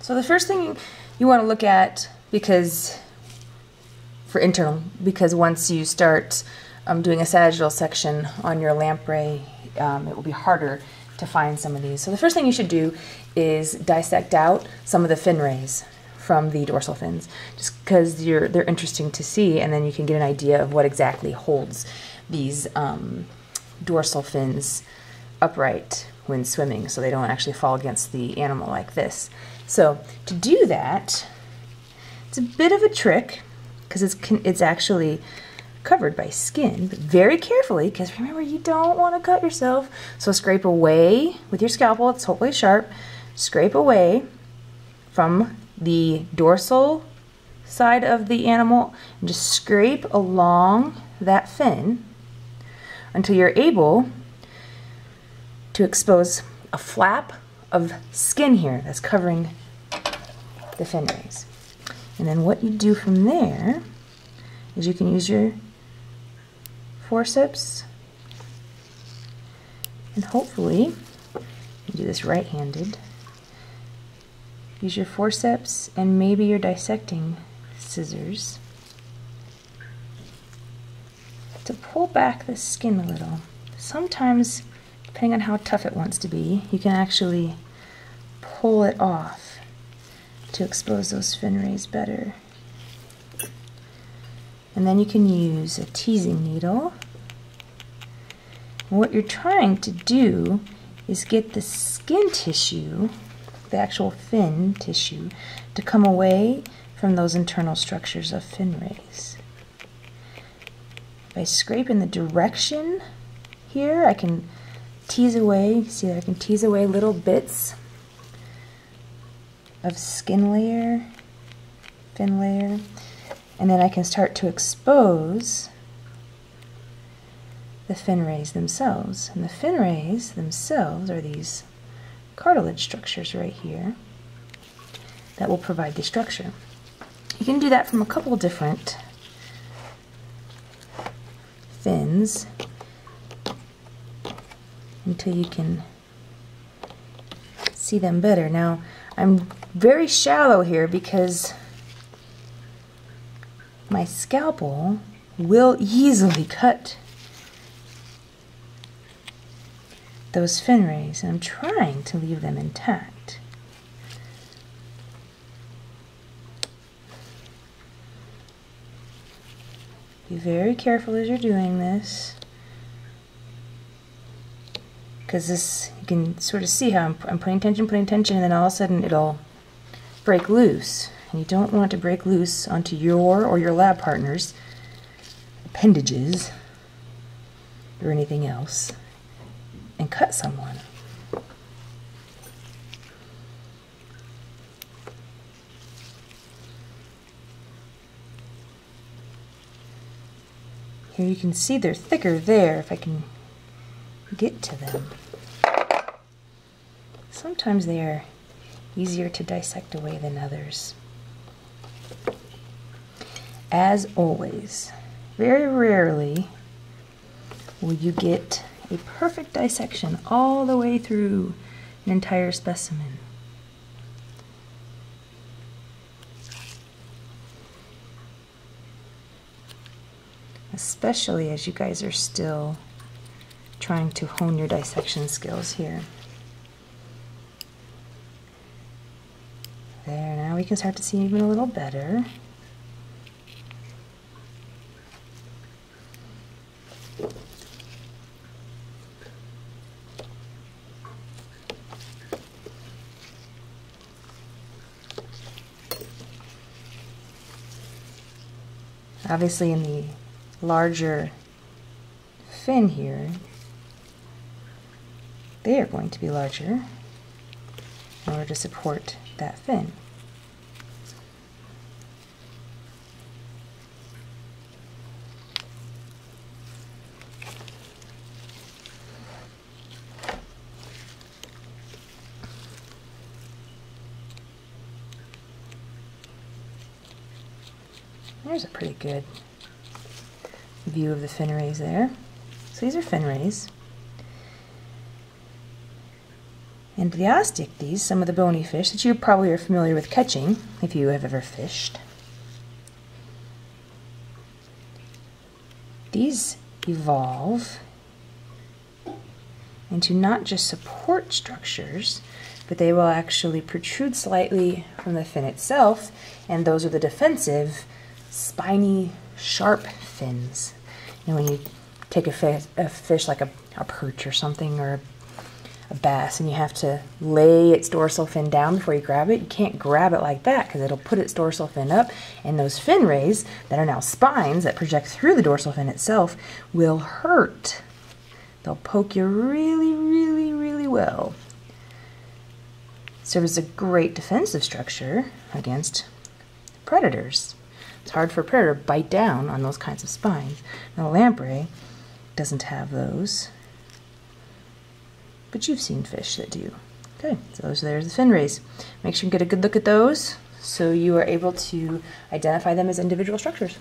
So the first thing you want to look at, because once you start doing a sagittal section on your lamprey, it will be harder to find some of these. So the first thing you should do is dissect out some of the fin rays from the dorsal fins, just because they're interesting to see, and then you can get an idea of what exactly holds these dorsal fins upright when swimming, so they don't actually fall against the animal like this. So to do that, it's a bit of a trick because it's actually covered by skin, but very carefully, because remember, you don't want to cut yourself. So scrape away with your scalpel, it's hopefully sharp, scrape away from the dorsal side of the animal and just scrape along that fin until you're able to expose a flap of skin here that's covering the fin rays. And then what you do from there is you can use your forceps, and hopefully, you do this right-handed, use your forceps and maybe your dissecting scissors to pull back the skin a little. Sometimes, depending on how tough it wants to be, you can actually pull it off to expose those fin rays better. And then you can use a teasing needle. And what you're trying to do is get the skin tissue, the actual fin tissue, to come away from those internal structures of fin rays. By scraping the direction here, I can tease away, see that I can tease away little bits of skin layer, fin layer, and then I can start to expose the fin rays themselves. And the fin rays themselves are these cartilage structures right here that will provide the structure. You can do that from a couple different fins until you can see them better. Now, I'm very shallow here because my scalpel will easily cut those fin rays, and I'm trying to leave them intact. Be very careful as you're doing this, because this, you can sort of see how I'm putting tension, and then all of a sudden it'll break loose. And you don't want it to break loose onto your or your lab partner's appendages or anything else and cut someone. Here you can see they're thicker there if I can get to them. Sometimes they are easier to dissect away than others. As always, very rarely will you get a perfect dissection all the way through an entire specimen. Especially as you guys are still trying to hone your dissection skills here. There, now we can start to see even a little better. Obviously in the larger fin here, they are going to be larger in order to support that fin. There's a pretty good view of the fin rays there. So these are fin rays. And the osteichthyes, some of the bony fish that you probably are familiar with catching if you have ever fished, these evolve into not just support structures, but they will actually protrude slightly from the fin itself, and those are the defensive, spiny, sharp fins. And when you take a fish like a perch or something, or a bass, and you have to lay its dorsal fin down before you grab it, you can't grab it like that because it'll put its dorsal fin up, and those fin rays that are now spines that project through the dorsal fin itself will hurt. They'll poke you really, really, really well. Serves as a great defensive structure against predators. It's hard for a predator to bite down on those kinds of spines. Now, the lamprey doesn't have those, but you've seen fish that do. Okay, so there's the fin rays. Make sure you get a good look at those so you are able to identify them as individual structures.